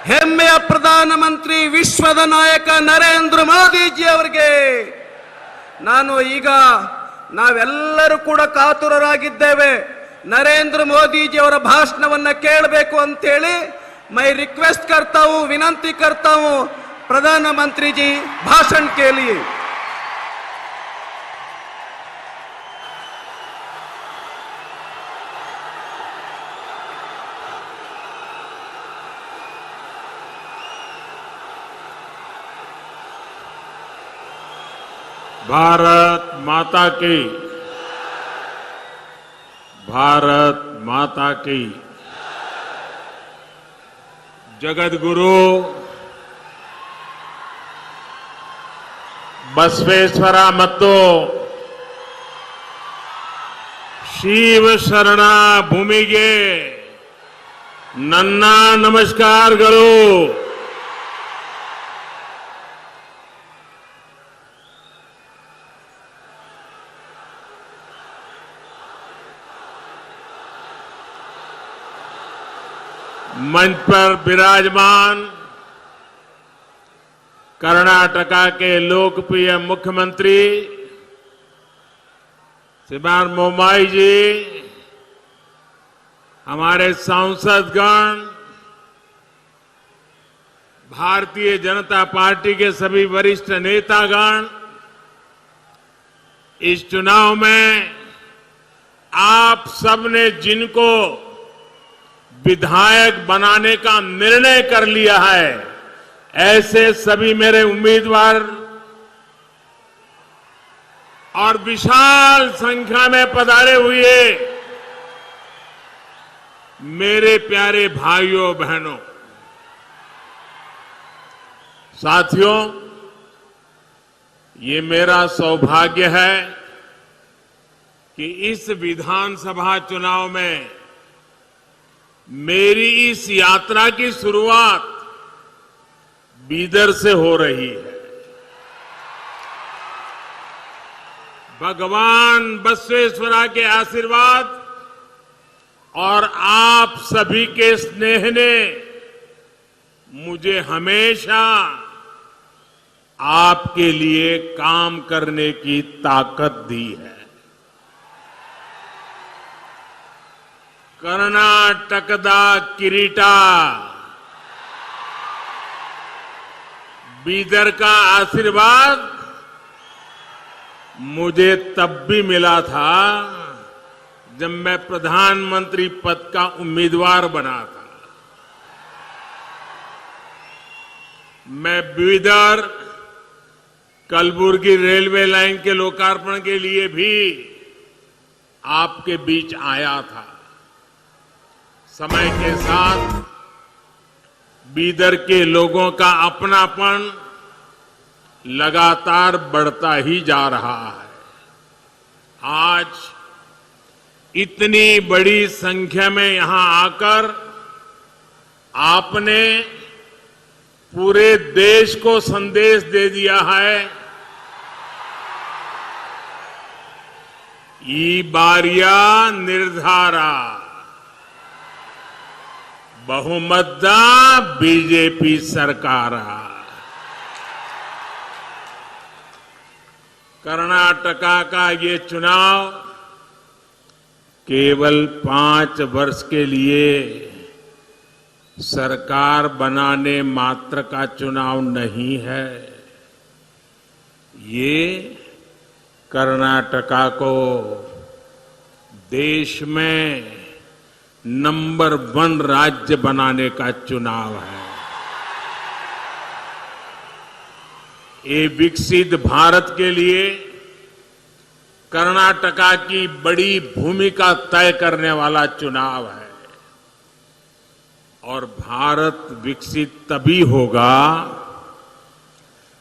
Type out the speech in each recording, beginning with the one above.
ಹೆಮ್ಮೆಯ ಪ್ರಧಾನಮಂತ್ರಿ ವಿಶ್ವದ ನಾಯಕ ನರೇಂದ್ರ ಮೋದಿಜಿ ಅವರಿಗೆ ನಾವೆಲ್ಲರೂ ಕೂಡ ಕಾತುರರಾಗಿದ್ದೇವೆ. नरेंद्र मोदी जी और भाषणवನ್ನ ಕೇಳಬೇಕು ಅಂತ ಹೇಳಿ मैं रिक्वेस्ट करता हूं, विनंती करता हूं, प्रधानमंत्री जी भाषण के लिए। भारत माता की, भारत माता की। जगत गुरु बसवेश्वर मत्तो शिव शरण भूमिगे ನನ್ನ ನಮಸ್ಕಾರಗಳು। मंच पर विराजमान कर्नाटका के लोकप्रिय मुख्यमंत्री श्रीमान बोम्मई जी, हमारे सांसदगण, भारतीय जनता पार्टी के सभी वरिष्ठ नेतागण, इस चुनाव में आप सबने जिनको विधायक बनाने का निर्णय कर लिया है, ऐसे सभी मेरे उम्मीदवार और विशाल संख्या में पधारे हुए मेरे प्यारे भाइयों बहनों, साथियों, ये मेरा सौभाग्य है कि इस विधानसभा चुनाव में मेरी इस यात्रा की शुरुआत बीदर से हो रही है। भगवान बसवेश्वरा के आशीर्वाद और आप सभी के स्नेह ने मुझे हमेशा आपके लिए काम करने की ताकत दी है। कर्नाटकदा किरीटा, बीदर का आशीर्वाद मुझे तब भी मिला था जब मैं प्रधानमंत्री पद का उम्मीदवार बना था। मैं बीदर कलबुर्गी रेलवे लाइन के लोकार्पण के लिए भी आपके बीच आया था। समय के साथ बीदर के लोगों का अपनापन लगातार बढ़ता ही जा रहा है। आज इतनी बड़ी संख्या में यहां आकर आपने पूरे देश को संदेश दे दिया है, ई बारिया निर्धारा बहुमतदा बीजेपी सरकार। कर्नाटका का ये चुनाव केवल 5 वर्ष के लिए सरकार बनाने मात्र का चुनाव नहीं है। ये कर्नाटका को देश में नंबर 1 राज्य बनाने का चुनाव है। ये विकसित भारत के लिए कर्नाटका की बड़ी भूमिका तय करने वाला चुनाव है। और भारत विकसित तभी होगा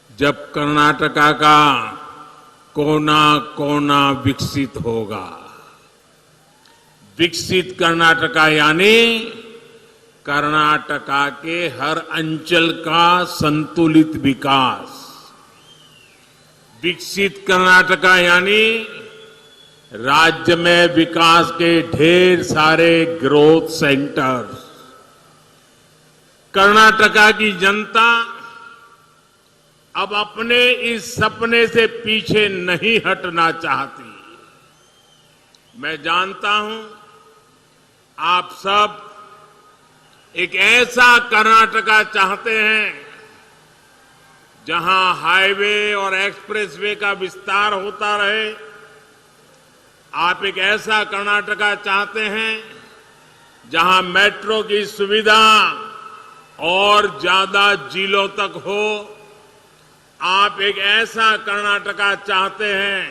जब कर्नाटका का कोना कोना विकसित होगा। विकसित कर्नाटका यानी कर्नाटका के हर अंचल का संतुलित विकास। विकसित कर्नाटका यानी राज्य में विकास के ढेर सारे ग्रोथ सेंटर्स। कर्नाटका की जनता अब अपने इस सपने से पीछे नहीं हटना चाहती। मैं जानता हूं आप सब एक ऐसा कर्नाटका चाहते हैं जहां हाईवे और एक्सप्रेसवे का विस्तार होता रहे। आप एक ऐसा कर्नाटका चाहते हैं जहां मेट्रो की सुविधा और ज्यादा जिलों तक हो। आप एक ऐसा कर्नाटका चाहते हैं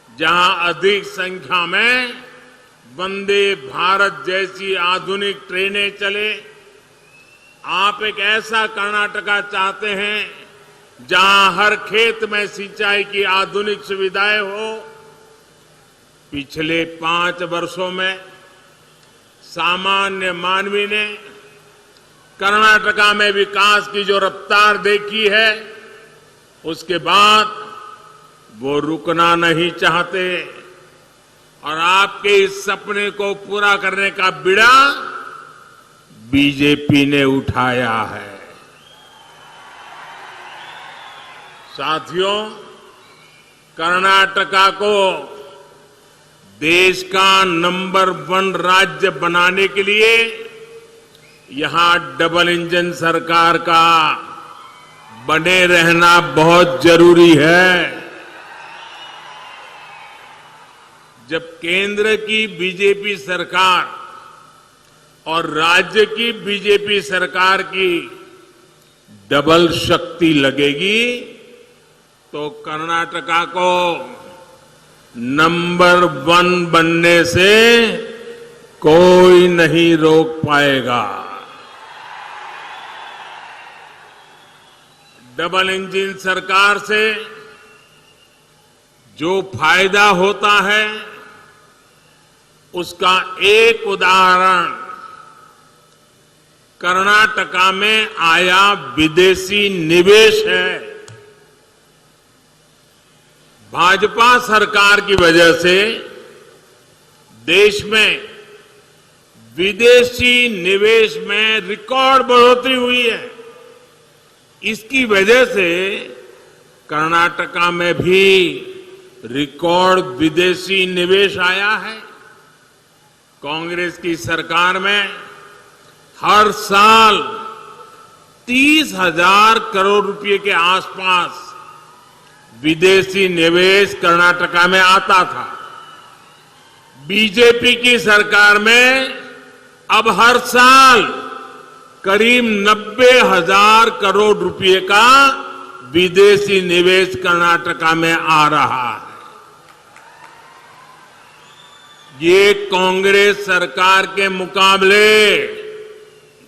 जहां अधिक संख्या में वंदे भारत जैसी आधुनिक ट्रेनें चले। आप एक ऐसा कर्नाटका चाहते हैं जहां हर खेत में सिंचाई की आधुनिक सुविधाएं हो। पिछले 5 वर्षों में सामान्य मानवी ने कर्नाटका में विकास की जो रफ्तार देखी है, उसके बाद वो रुकना नहीं चाहते और आपके इस सपने को पूरा करने का बीड़ा बीजेपी ने उठाया है। साथियों, कर्नाटका को देश का नंबर 1 राज्य बनाने के लिए यहां डबल इंजन सरकार का बने रहना बहुत जरूरी है। जब केंद्र की बीजेपी सरकार और राज्य की बीजेपी सरकार की डबल शक्ति लगेगी तो कर्नाटका को नंबर 1 बनने से कोई नहीं रोक पाएगा। डबल इंजन सरकार से जो फायदा होता है उसका एक उदाहरण कर्नाटका में आया विदेशी निवेश है। भाजपा सरकार की वजह से देश में विदेशी निवेश में रिकॉर्ड बढ़ोतरी हुई है। इसकी वजह से कर्नाटका में भी रिकॉर्ड विदेशी निवेश आया है। कांग्रेस की सरकार में हर साल 30,000 करोड़ रुपए के आसपास विदेशी निवेश कर्नाटका में आता था। बीजेपी की सरकार में अब हर साल करीब 90,000 करोड़ रुपए का विदेशी निवेश कर्नाटका में आ रहा है। ये कांग्रेस सरकार के मुकाबले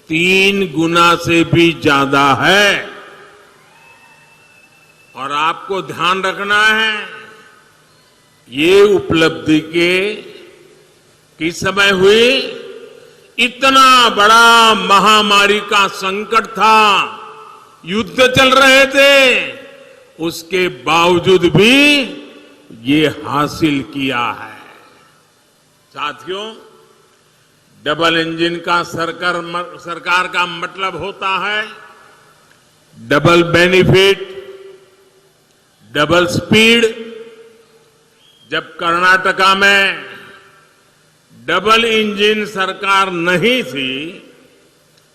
3 गुना से भी ज्यादा है। और आपको ध्यान रखना है, ये उपलब्धि किस समय हुई? इतना बड़ा महामारी का संकट था, युद्ध चल रहे थे, उसके बावजूद भी ये हासिल किया है। साथियों, डबल इंजन का सरकार का मतलब होता है डबल बेनिफिट, डबल स्पीड। जब कर्नाटका में डबल इंजन सरकार नहीं थी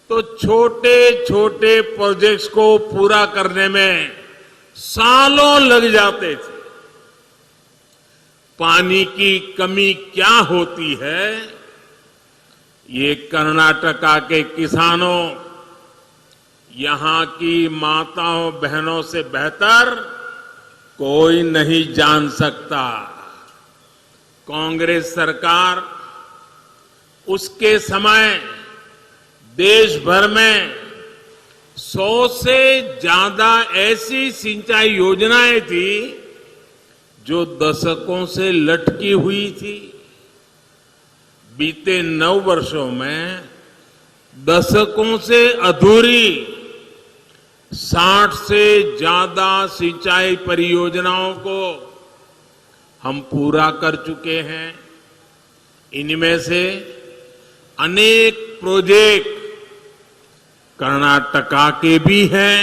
तो छोटे छोटे प्रोजेक्ट्स को पूरा करने में सालों लग जाते थे। पानी की कमी क्या होती है, ये कर्नाटका के किसानों, यहां की माताओं बहनों से बेहतर कोई नहीं जान सकता। कांग्रेस सरकार उसके समय देश भर में 100 से ज्यादा ऐसी सिंचाई योजनाएं थी जो दशकों से लटकी हुई थी। बीते 9 वर्षों में दशकों से अधूरी 60 से ज्यादा सिंचाई परियोजनाओं को हम पूरा कर चुके हैं। इनमें से अनेक प्रोजेक्ट कर्नाटका के भी हैं,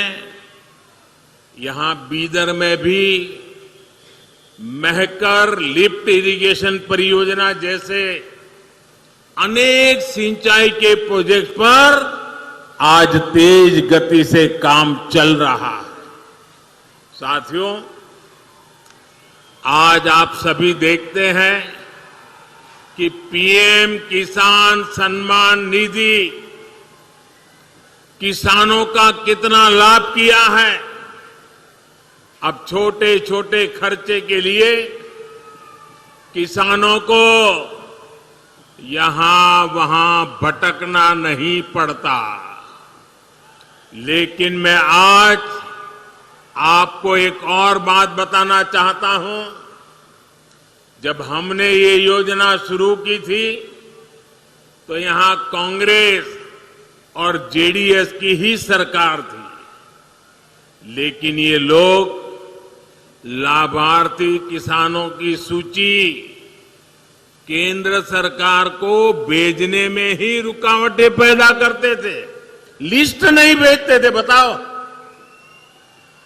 यहां बीदर में भी महकर लिफ्ट इरिगेशन परियोजना जैसे अनेक सिंचाई के प्रोजेक्ट पर आज तेज गति से काम चल रहा है। साथियों, आज आप सभी देखते हैं कि पीएम किसान सम्मान निधि किसानों का कितना लाभ किया है। अब छोटे छोटे खर्चे के लिए किसानों को यहां वहां भटकना नहीं पड़ता। लेकिन मैं आज आपको एक और बात बताना चाहता हूं। जब हमने ये योजना शुरू की थी तो यहां कांग्रेस और जेडीएस की ही सरकार थी, लेकिन ये लोग लाभार्थी किसानों की सूची केंद्र सरकार को भेजने में ही रुकावटें पैदा करते थे, लिस्ट नहीं भेजते थे। बताओ,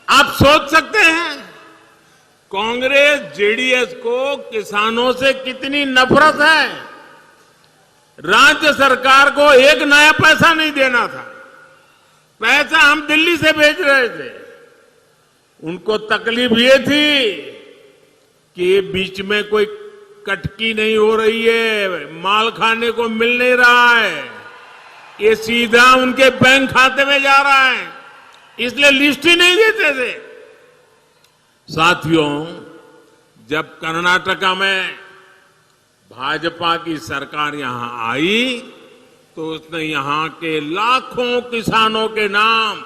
आप सोच सकते हैं कांग्रेस जेडीएस को किसानों से कितनी नफरत है। राज्य सरकार को एक नया पैसा नहीं देना था, पैसा हम दिल्ली से भेज रहे थे। उनको तकलीफ ये थी कि बीच में कोई कटकी नहीं हो रही है, माल खाने को मिल नहीं रहा है, ये सीधा उनके बैंक खाते में जा रहा है, इसलिए लिस्ट ही नहीं देते थे। साथियों, जब कर्नाटका में भाजपा की सरकार यहां आई तो उसने यहां के लाखों किसानों के नाम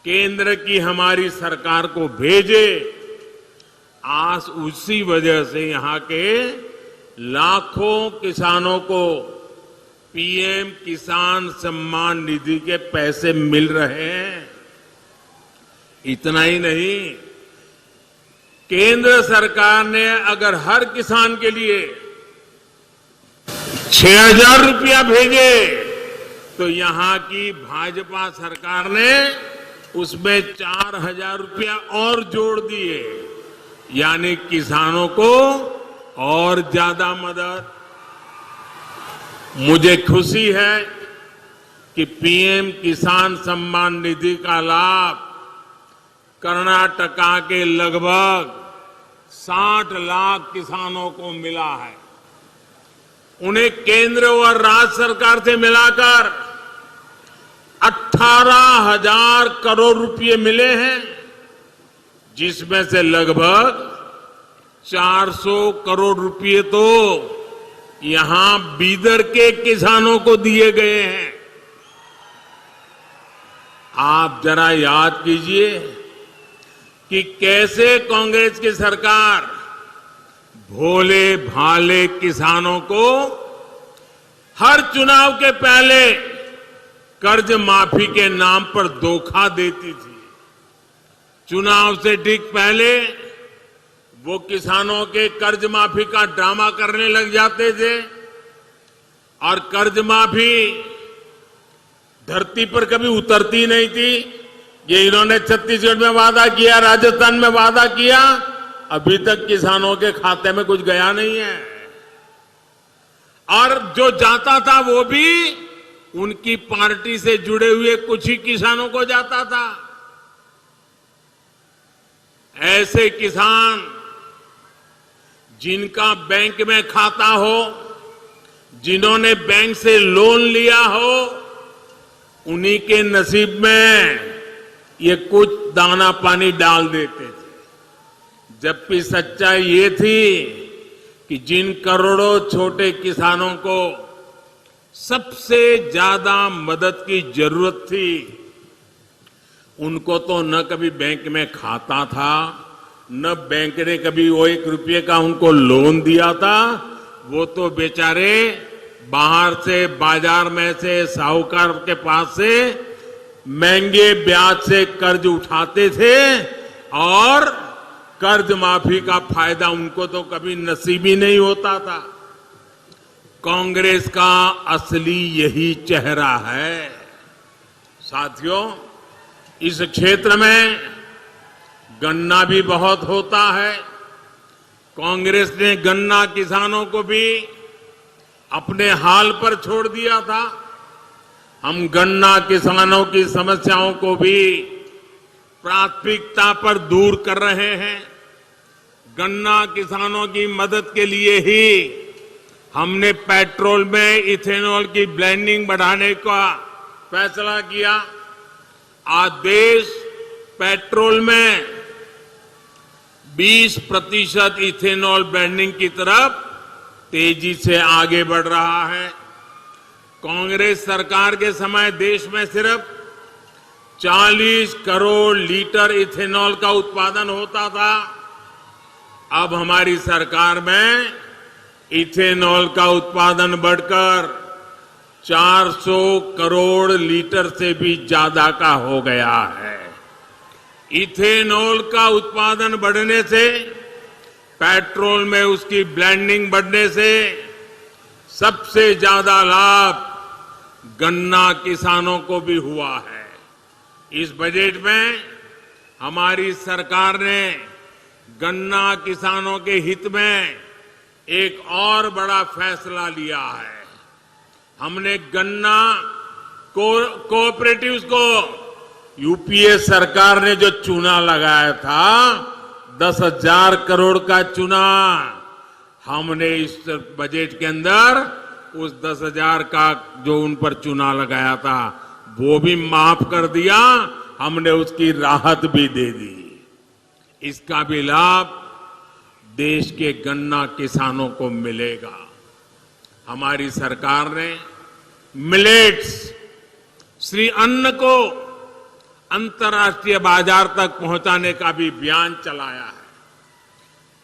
केंद्र की हमारी सरकार को भेजे। आज उसी वजह से यहां के लाखों किसानों को पीएम किसान सम्मान निधि के पैसे मिल रहे हैं। इतना ही नहीं, केंद्र सरकार ने अगर हर किसान के लिए 6,000 रुपया भेजे तो यहां की भाजपा सरकार ने उसमें 4,000 रुपया और जोड़ दिए, यानी किसानों को और ज्यादा मदद। मुझे खुशी है कि पीएम किसान सम्मान निधि का लाभ कर्नाटका के लगभग 60 लाख किसानों को मिला है। उन्हें केंद्र और राज्य सरकार से मिलाकर 18,000 करोड़ रुपए मिले हैं, जिसमें से लगभग 400 करोड़ रुपए तो यहां बीदर के किसानों को दिए गए हैं। आप जरा याद कीजिए कि कैसे कांग्रेस की सरकार भोले भाले किसानों को हर चुनाव के पहले कर्ज माफी के नाम पर धोखा देती थी। चुनाव से ठीक पहले वो किसानों के कर्ज माफी का ड्रामा करने लग जाते थे और कर्ज माफी धरती पर कभी उतरती नहीं थी। ये इन्होंने छत्तीसगढ़ में वादा किया, राजस्थान में वादा किया, अभी तक किसानों के खाते में कुछ गया नहीं है। और जो जाता था वो भी उनकी पार्टी से जुड़े हुए कुछ ही किसानों को जाता था। ऐसे किसान जिनका बैंक में खाता हो, जिन्होंने बैंक से लोन लिया हो, उन्हीं के नसीब में ये कुछ दाना पानी डाल देते थे। जबकि सच्चाई ये थी कि जिन करोड़ों छोटे किसानों को सबसे ज्यादा मदद की जरूरत थी, उनको तो न कभी बैंक में खाता था, न बैंक ने कभी वो 1 रुपये का उनको लोन दिया था। वो तो बेचारे बाहर से, बाजार में से, साहूकार के पास से महंगे ब्याज से कर्ज उठाते थे और कर्ज माफी का फायदा उनको तो कभी नसीब ही नहीं होता था। कांग्रेस का असली यही चेहरा है। साथियों, इस क्षेत्र में गन्ना भी बहुत होता है। कांग्रेस ने गन्ना किसानों को भी अपने हाल पर छोड़ दिया था। हम गन्ना किसानों की समस्याओं को भी प्राथमिकता पर दूर कर रहे हैं। गन्ना किसानों की मदद के लिए ही हमने पेट्रोल में इथेनॉल की ब्लेंडिंग बढ़ाने का फैसला किया। आज देश पेट्रोल में 20% इथेनॉल ब्लेंडिंग की तरफ तेजी से आगे बढ़ रहा है। कांग्रेस सरकार के समय देश में सिर्फ 40 करोड़ लीटर इथेनॉल का उत्पादन होता था। अब हमारी सरकार में इथेनॉल का उत्पादन बढ़कर 400 करोड़ लीटर से भी ज्यादा का हो गया है। इथेनॉल का उत्पादन बढ़ने से, पेट्रोल में उसकी ब्लेंडिंग बढ़ने से सबसे ज्यादा लाभ गन्ना किसानों को भी हुआ है। इस बजट में हमारी सरकार ने गन्ना किसानों के हित में एक और बड़ा फैसला लिया है। हमने गन्ना कोऑपरेटिव्स को, यूपीए सरकार ने जो चूना लगाया था 10,000 करोड़ का चूना, हमने इस बजट के अंदर उस 10,000 का जो उन पर चूना लगाया था वो भी माफ कर दिया। हमने उसकी राहत भी दे दी। इसका भी लाभ देश के गन्ना किसानों को मिलेगा। हमारी सरकार ने मिलेट्स, श्री अन्न को अंतर्राष्ट्रीय बाजार तक पहुंचाने का भी अभियान चलाया है।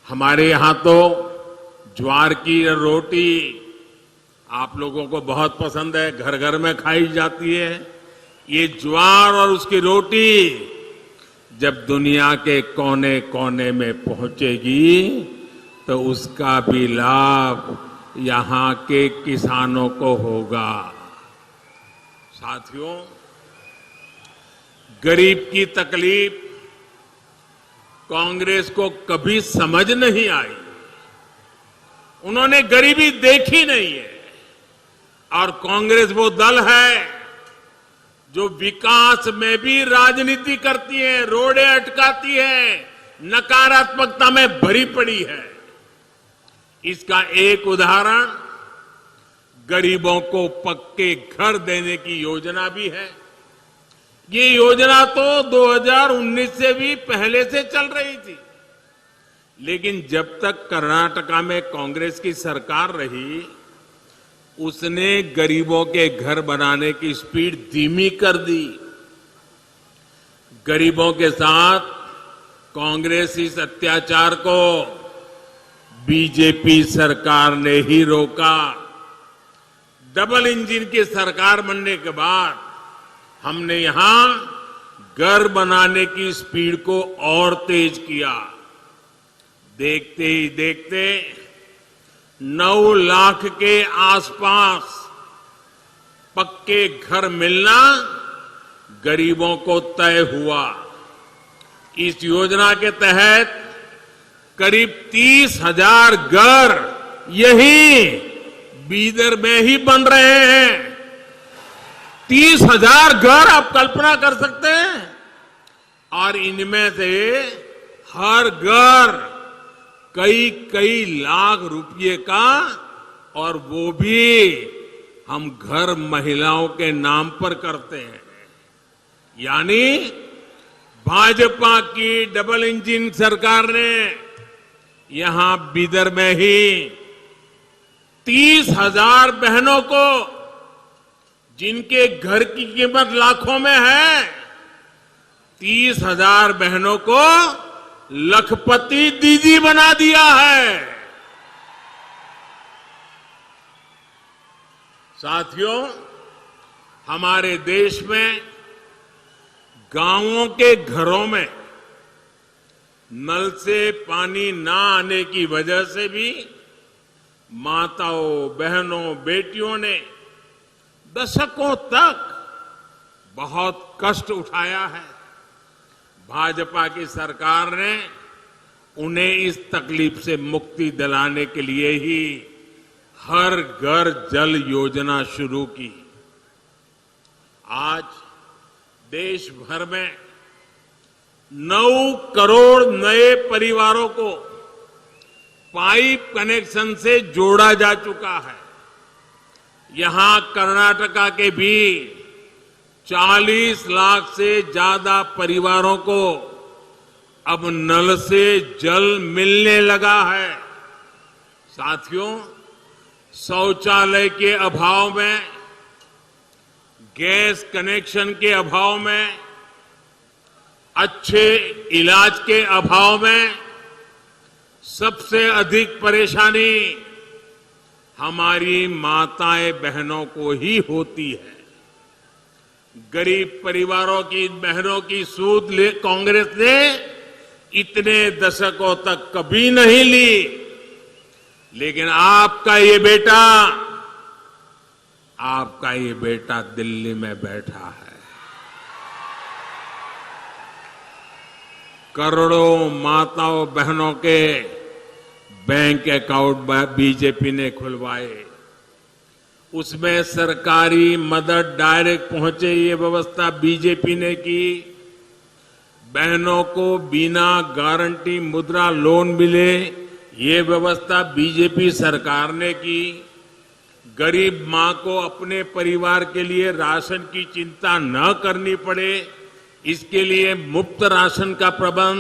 हमारे यहां तो ज्वार की रोटी आप लोगों को बहुत पसंद है, घर घर में खाई जाती है। ये ज्वार और उसकी रोटी जब दुनिया के कोने कोने में पहुंचेगी तो उसका भी लाभ यहां के किसानों को होगा। साथियों, गरीब की तकलीफ कांग्रेस को कभी समझ नहीं आई। उन्होंने गरीबी देखी नहीं है। और कांग्रेस वो दल है जो विकास में भी राजनीति करती है, रोड़े अटकाती है, नकारात्मकता में भरी पड़ी है। इसका एक उदाहरण गरीबों को पक्के घर देने की योजना भी है। ये योजना तो 2019 से भी पहले से चल रही थी, लेकिन जब तक कर्नाटका में कांग्रेस की सरकार रही उसने गरीबों के घर बनाने की स्पीड धीमी कर दी। गरीबों के साथ कांग्रेस इस अत्याचार को बीजेपी सरकार ने ही रोका। डबल इंजन की सरकार बनने के बाद हमने यहां घर बनाने की स्पीड को और तेज किया। देखते ही देखते 9 लाख के आसपास पक्के घर मिलना गरीबों को तय हुआ। इस योजना के तहत करीब 30,000 घर यही बीदर में ही बन रहे हैं। 30,000 घर आप कल्पना कर सकते हैं। और इनमें से हर घर कई कई लाख रुपए का, और वो भी हम घर महिलाओं के नाम पर करते हैं। यानी भाजपा की डबल इंजन सरकार ने यहां बीदर में ही 30,000 बहनों को, जिनके घर की कीमत लाखों में है, 30,000 बहनों को लखपति दीदी बना दिया है। साथियों, हमारे देश में गांवों के घरों में नल से पानी ना आने की वजह से भी माताओं, बहनों, बेटियों ने दशकों तक बहुत कष्ट उठाया है। भाजपा की सरकार ने उन्हें इस तकलीफ से मुक्ति दिलाने के लिए ही हर घर जल योजना शुरू की। आज देश भर में 9 करोड़ नए परिवारों को पाइप कनेक्शन से जोड़ा जा चुका है। यहां कर्नाटका के भी 40 लाख से ज्यादा परिवारों को अब नल से जल मिलने लगा है। साथियों, शौचालय के अभाव में, गैस कनेक्शन के अभाव में, अच्छे इलाज के अभाव में सबसे अधिक परेशानी हमारी माताएं बहनों को ही होती है। गरीब परिवारों की बहनों की सूद कांग्रेस ने इतने दशकों तक कभी नहीं ली, लेकिन आपका ये बेटा दिल्ली में बैठा है। करोड़ों माताओं बहनों के बैंक अकाउंट बीजेपी ने खुलवाए, उसमें सरकारी मदद डायरेक्ट पहुंचे ये व्यवस्था बीजेपी ने की। बहनों को बिना गारंटी मुद्रा लोन मिले ये व्यवस्था बीजेपी सरकार ने की। गरीब मां को अपने परिवार के लिए राशन की चिंता न करनी पड़े, इसके लिए मुफ्त राशन का प्रबंध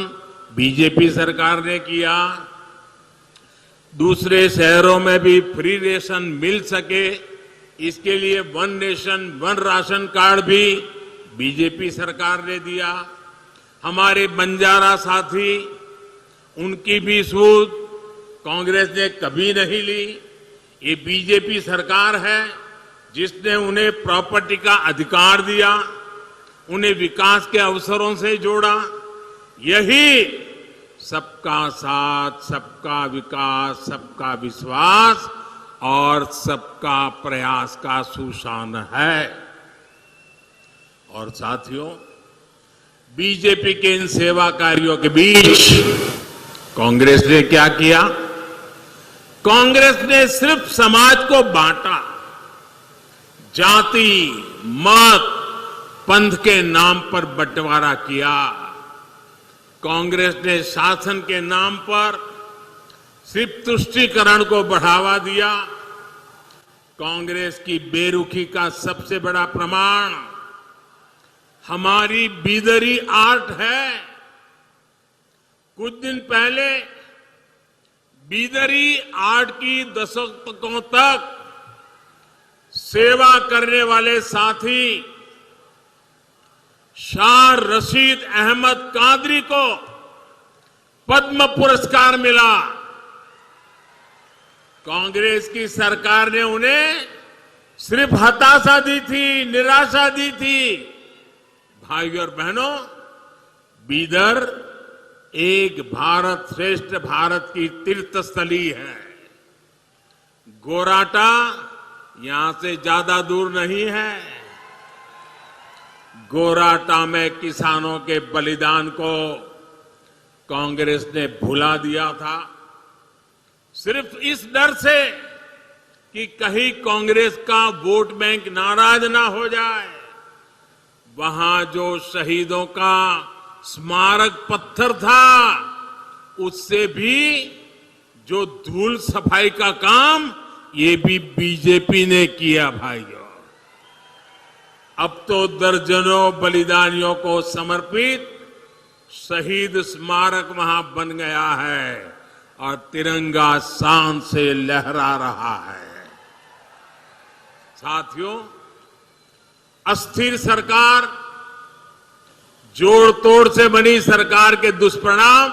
बीजेपी सरकार ने किया। दूसरे शहरों में भी फ्री रेशन मिल सके, इसके लिए one nation one ration card भी बीजेपी सरकार ने दिया। हमारे बंजारा साथी, उनकी भी सूद कांग्रेस ने कभी नहीं ली। ये बीजेपी सरकार है जिसने उन्हें प्रॉपर्टी का अधिकार दिया, उन्हें विकास के अवसरों से जोड़ा। यही सबका साथ, सबका विकास, सबका विश्वास और सबका प्रयास का सुशान है। और साथियों, बीजेपी के इन सेवा कार्यों के बीच कांग्रेस ने क्या किया? कांग्रेस ने सिर्फ समाज को बांटा, जाति, मत, पंथ के नाम पर बंटवारा किया। कांग्रेस ने शासन के नाम पर सिर्फ तुष्टीकरण को बढ़ावा दिया। कांग्रेस की बेरुखी का सबसे बड़ा प्रमाण हमारी बीदरी आर्ट है। कुछ दिन पहले बीदरी आर्ट की दशकों तक सेवा करने वाले साथी शाह रशीद अहमद कादरी को पद्म पुरस्कार मिला। कांग्रेस की सरकार ने उन्हें सिर्फ हताशा दी थी, निराशा दी थी। भाइयों और बहनों, बीदर एक भारत श्रेष्ठ भारत की तीर्थस्थली है। गोराटा यहां से ज्यादा दूर नहीं है। गोराटा में किसानों के बलिदान को कांग्रेस ने भुला दिया था, सिर्फ इस डर से कि कहीं कांग्रेस का वोट बैंक नाराज ना हो जाए। वहां जो शहीदों का स्मारक पत्थर था, उससे भी जो धूल सफाई का काम, ये भी बीजेपी ने किया। भाइयों, अब तो दर्जनों बलिदानियों को समर्पित शहीद स्मारक वहां बन गया है और तिरंगा शान से लहरा रहा है। साथियों, अस्थिर सरकार, जोड़ तोड़ से बनी सरकार के दुष्परिणाम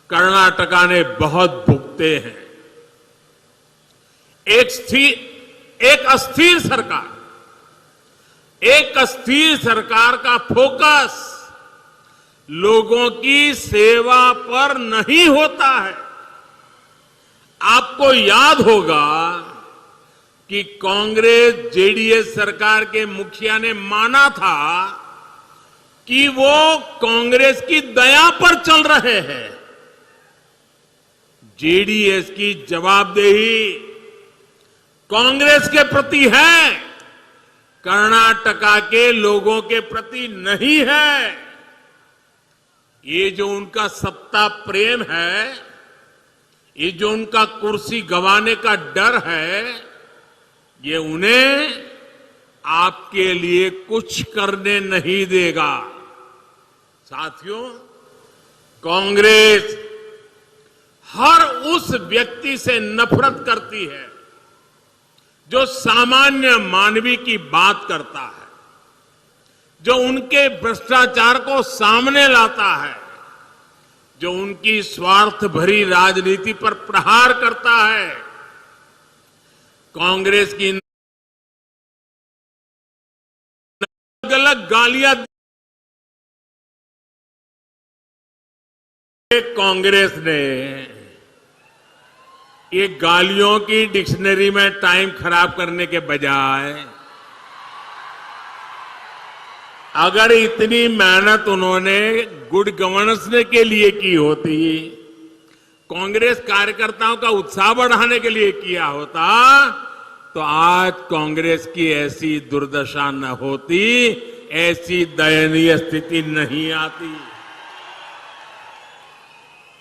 कर्नाटका ने बहुत भुगते हैं। एक अस्थिर सरकार का फोकस लोगों की सेवा पर नहीं होता है। आपको याद होगा कि कांग्रेस जेडीएस सरकार के मुखिया ने माना था कि वो कांग्रेस की दया पर चल रहे हैं। जेडीएस की जवाबदेही कांग्रेस के प्रति है, कर्नाटका के लोगों के प्रति नहीं है। ये जो उनका सत्ता प्रेम है, ये जो उनका कुर्सी गंवाने का डर है, ये उन्हें आपके लिए कुछ करने नहीं देगा। साथियों, कांग्रेस हर उस व्यक्ति से नफरत करती है जो सामान्य मानवी की बात करता है, जो उनके भ्रष्टाचार को सामने लाता है, जो उनकी स्वार्थ भरी राजनीति पर प्रहार करता है। कांग्रेस की अलग गालियां कांग्रेस ने ये गालियों की डिक्शनरी में टाइम खराब करने के बजाय अगर इतनी मेहनत उन्होंने गुड गवर्नेंस के लिए की होती, कांग्रेस कार्यकर्ताओं का उत्साह बढ़ाने के लिए किया होता, तो आज कांग्रेस की ऐसी दुर्दशा न होती, ऐसी दयनीय स्थिति नहीं आती।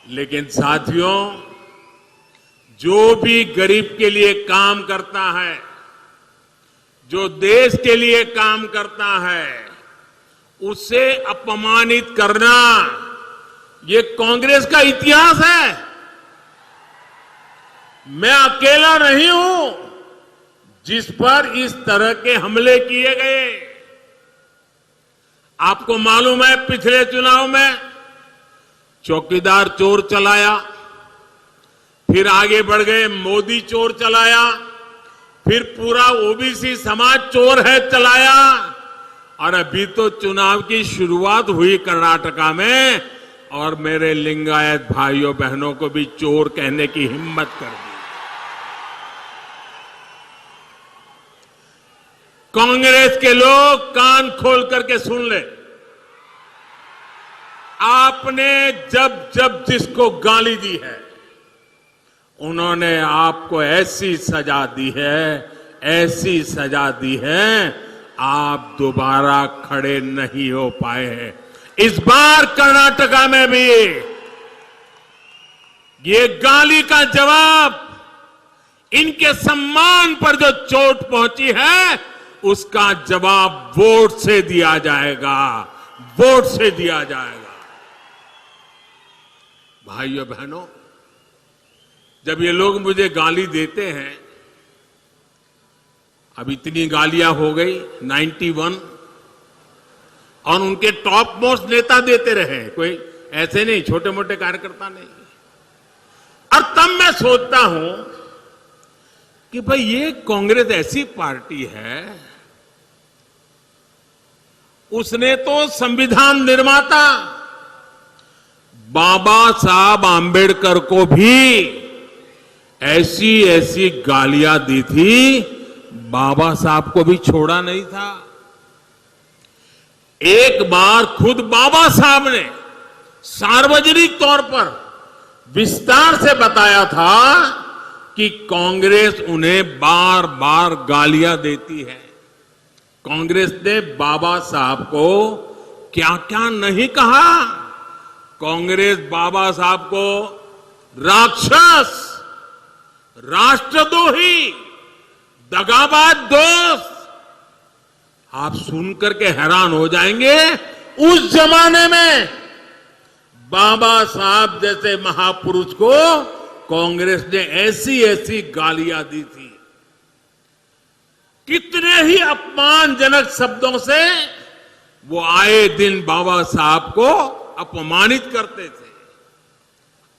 लेकिन साथियों, जो भी गरीब के लिए काम करता है, जो देश के लिए काम करता है, उसे अपमानित करना ये कांग्रेस का इतिहास है। मैं अकेला नहीं हूं जिस पर इस तरह के हमले किए गए। आपको मालूम है, पिछले चुनाव में चौकीदार चोर चलाया, फिर आगे बढ़ गए मोदी चोर चलाया, फिर पूरा ओबीसी समाज चोर है चलाया, और अभी तो चुनाव की शुरुआत हुई कर्नाटका में, और मेरे लिंगायत भाइयों बहनों को भी चोर कहने की हिम्मत कर दी। कांग्रेस के लोग कान खोल करके सुन ले, आपने जब जब जिसको गाली दी है, उन्होंने आपको ऐसी सजा दी है, ऐसी सजा दी है, आप दोबारा खड़े नहीं हो पाए हैं। इस बार कर्नाटका में भी ये गाली का जवाब, इनके सम्मान पर जो चोट पहुंची है, उसका जवाब वोट से दिया जाएगा, वोट से दिया जाएगा। भाइयों बहनों, जब ये लोग मुझे गाली देते हैं, अब इतनी गालियां हो गई 91, और उनके टॉप मोस्ट नेता देते रहे, कोई ऐसे नहीं, छोटे मोटे कार्यकर्ता नहीं। और तब मैं सोचता हूं कि भाई ये कांग्रेस ऐसी पार्टी है, उसने तो संविधान निर्माता बाबा साहब आंबेडकर को भी ऐसी ऐसी गालियां दी थी, बाबा साहब को भी छोड़ा नहीं था। एक बार खुद बाबा साहब ने सार्वजनिक तौर पर विस्तार से बताया था कि कांग्रेस उन्हें बार बार गालियां देती है। कांग्रेस ने बाबा साहब को क्या क्या नहीं कहा। कांग्रेस बाबा साहब को राक्षस, राष्ट्रद्रोही, दगाबाज दोस्त, आप सुनकर के हैरान हो जाएंगे। उस जमाने में बाबा साहब जैसे महापुरुष को कांग्रेस ने ऐसी ऐसी गालियां दी थी। कितने ही अपमानजनक शब्दों से वो आए दिन बाबा साहब को अपमानित करते थे।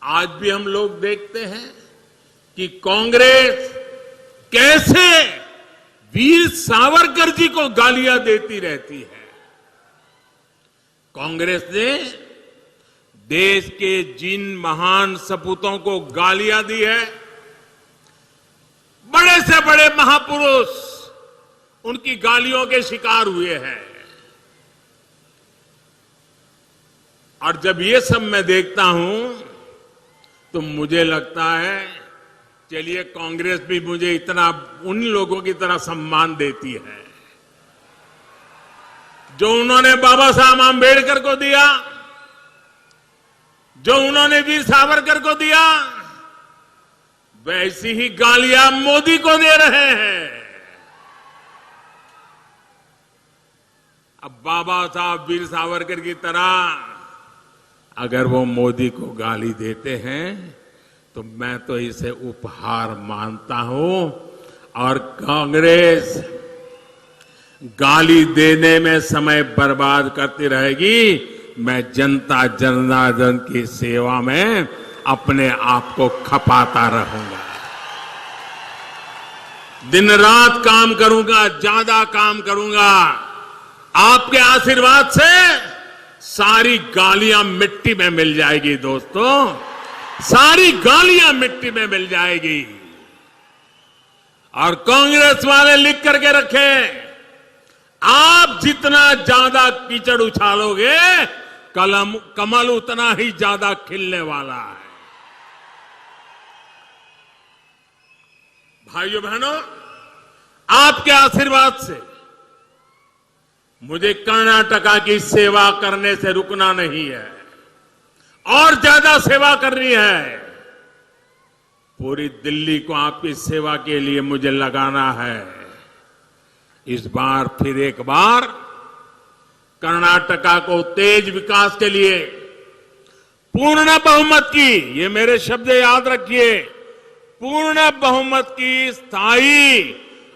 आज भी हम लोग देखते हैं कि कांग्रेस कैसे वीर सावरकर जी को गालियां देती रहती है। कांग्रेस ने देश के जिन महान सपूतों को गालियां दी है, बड़े से बड़े महापुरुष उनकी गालियों के शिकार हुए हैं। और जब ये सब मैं देखता हूं तो मुझे लगता है चलिए कांग्रेस भी मुझे इतना उन लोगों की तरह सम्मान देती है जो उन्होंने बाबा साहब आंबेडकर को दिया, जो उन्होंने वीर सावरकर को दिया, वैसी ही गालियां मोदी को दे रहे हैं। अब बाबा साहब वीर सावरकर की तरह अगर वो मोदी को गाली देते हैं तो मैं तो इसे उपहार मानता हूं। और कांग्रेस गाली देने में समय बर्बाद करती रहेगी, मैं जनता जनार्दन की सेवा में अपने आप को खपाता रहूंगा। दिन रात काम करूंगा, ज्यादा काम करूंगा। आपके आशीर्वाद से सारी गालियां मिट्टी में मिल जाएगी दोस्तों, सारी गालियां मिट्टी में मिल जाएगी। और कांग्रेस वाले लिख करके रखें, आप जितना ज्यादा कीचड़ उछालोगे कमल उतना ही ज्यादा खिलने वाला है। भाइयों बहनों, आपके आशीर्वाद से मुझे कर्नाटका की सेवा करने से रुकना नहीं है, और ज्यादा सेवा करनी है। पूरी दिल्ली को आपकी सेवा के लिए मुझे लगाना है। इस बार फिर एक बार कर्नाटका को तेज विकास के लिए पूर्ण बहुमत की, ये मेरे शब्द याद रखिए, पूर्ण बहुमत की स्थायी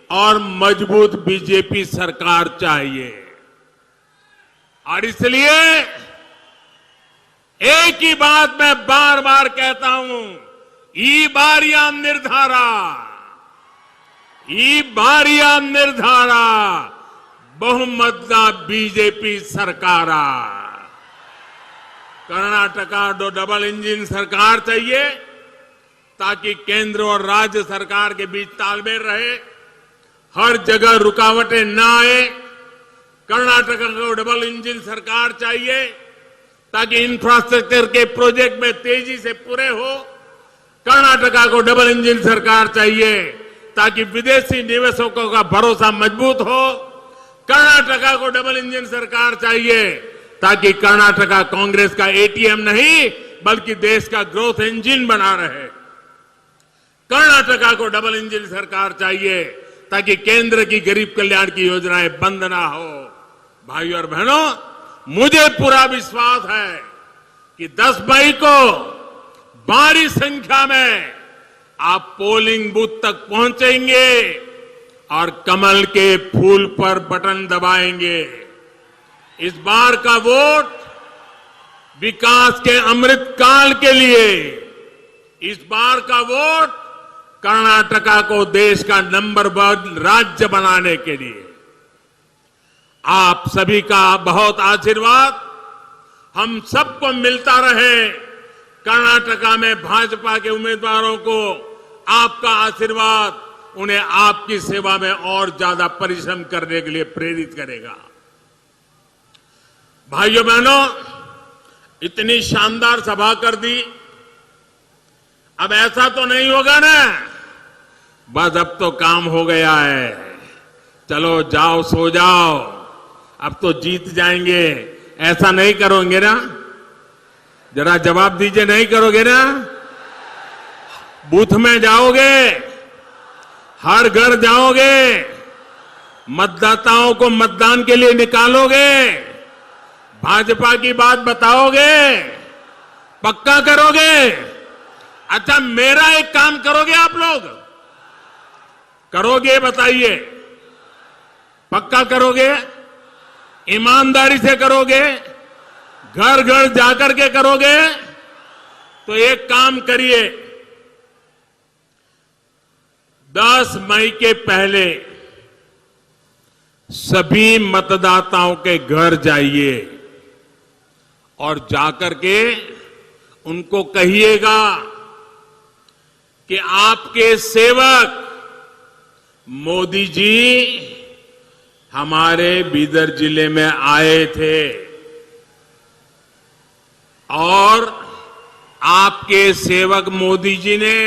और मजबूत बीजेपी सरकार चाहिए। और इसलिए एक ही बात मैं बार बार कहता हूं, ई बारियां निर्धारा, ई बारियां निर्धारा बहुमतदा बीजेपी सरकारा। कर्नाटका डबल इंजन सरकार चाहिए ताकि केंद्र और राज्य सरकार के बीच तालमेल रहे, हर जगह रुकावटें ना आए। कर्नाटका को डबल इंजन सरकार चाहिए ताकि इंफ्रास्ट्रक्चर के प्रोजेक्ट में तेजी से पूरे हो। कर्नाटका को डबल इंजन सरकार चाहिए ताकि विदेशी निवेशकों का भरोसा मजबूत हो। कर्नाटका को डबल इंजन सरकार चाहिए ताकि कर्नाटका कांग्रेस का एटीएम नहीं बल्कि देश का ग्रोथ इंजन बना रहे। कर्नाटका को डबल इंजन सरकार चाहिए ताकि केंद्र की गरीब कल्याण की योजनाएं बंद ना हो। भाइयों और बहनों, मुझे पूरा विश्वास है कि 10 मई को भारी संख्या में आप पोलिंग बूथ तक पहुंचेंगे और कमल के फूल पर बटन दबाएंगे। इस बार का वोट विकास के अमृत काल के लिए, इस बार का वोट कर्नाटका को देश का नंबर 1 राज्य बनाने के लिए। आप सभी का बहुत आशीर्वाद हम सबको मिलता रहे। कर्नाटका में भाजपा के उम्मीदवारों को आपका आशीर्वाद उन्हें आपकी सेवा में और ज्यादा परिश्रम करने के लिए प्रेरित करेगा। भाइयों बहनों, इतनी शानदार सभा कर दी, अब ऐसा तो नहीं होगा ना बस अब तो काम हो गया है, चलो जाओ सो जाओ, अब तो जीत जाएंगे, ऐसा नहीं करोगे ना? जरा जवाब दीजिए, नहीं करोगे ना? बूथ में जाओगे, हर घर जाओगे, मतदाताओं को मतदान के लिए निकालोगे, भाजपा की बात बताओगे, पक्का करोगे? अच्छा, मेरा एक काम करोगे आप लोग? करोगे? बताइए, पक्का करोगे? ईमानदारी से करोगे? घर घर जाकर के करोगे? तो एक काम करिए, 10 मई के पहले सभी मतदाताओं के घर जाइए और जाकर के उनको कहिएगा कि आपके सेवक मोदी जी हमारे बीदर जिले में आए थे और आपके सेवक मोदी जी ने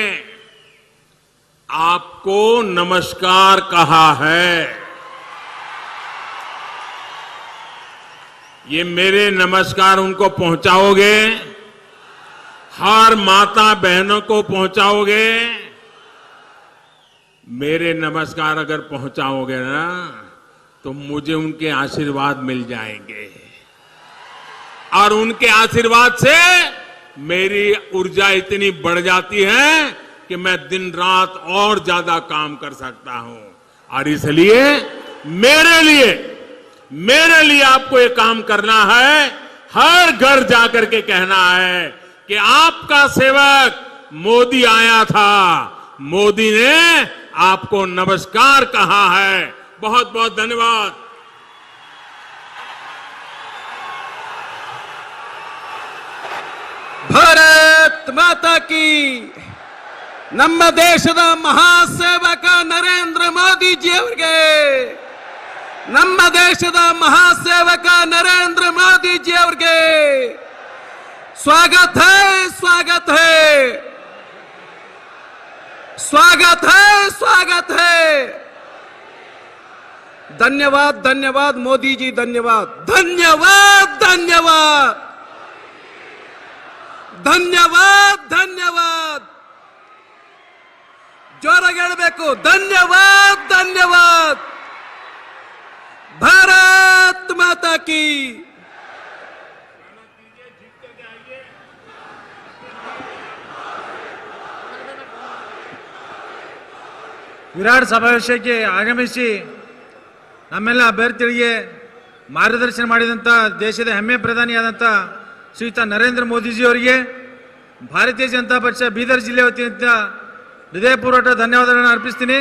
आपको नमस्कार कहा है। ये मेरे नमस्कार उनको पहुंचाओगे? हर माता बहनों को पहुंचाओगे? मेरे नमस्कार अगर पहुंचाओगे ना तो मुझे उनके आशीर्वाद मिल जाएंगे और उनके आशीर्वाद से मेरी ऊर्जा इतनी बढ़ जाती है कि मैं दिन रात और ज्यादा काम कर सकता हूं। और इसलिए मेरे लिए आपको ये काम करना है, हर घर जाकर के कहना है कि आपका सेवक मोदी आया था, मोदी ने आपको नमस्कार कहा है। बहुत बहुत धन्यवाद। ಭಾರತ್ ಮಾತಾ ಕಿ ನಮ್ಮ ದೇಶದ ಮಹಾಸೇವಕ ನರೇಂದ್ರ ಮೋದಿಜಿ ಅವರಿಗೆ ನಮ್ಮ ದೇಶದ ಮಹಾಸೇವಕ ನರೇಂದ್ರ ಮೋದಿಜಿ ಅವರಿಗೆ स्वागत है स्वागत है स्वागत है स्वागत है। धन्यवाद धन्यवाद मोदी जी, धन्यवाद धन्यवाद धन्यवाद धन्यवाद धन्यवाद। जोराಗಿ ಹೇಳಬೇಕು, धन्यवाद धन्यवाद। भारत माता की। ವಿರಾಟ್ ಸಮಾವೇಶಕ್ಕೆ ಆಗಮಿಸಿ ನಮ್ಮೆಲ್ಲ ಅಭ್ಯರ್ಥಿಗಳಿಗೆ ಮಾರ್ಗದರ್ಶನ ಮಾಡಿದಂಥ ದೇಶದ ಹೆಮ್ಮೆ ಪ್ರಧಾನಿಯಾದಂಥ ಶ್ರೀಯುತ ನರೇಂದ್ರ ಮೋದಿಜಿಯವರಿಗೆ ಭಾರತೀಯ ಜನತಾ ಪಕ್ಷ ಬೀದರ್ ಜಿಲ್ಲೆ ವತಿಯಿಂದ ಹೃದಯಪೂರ್ವಕ ಧನ್ಯವಾದಗಳನ್ನು ಅರ್ಪಿಸ್ತೀನಿ।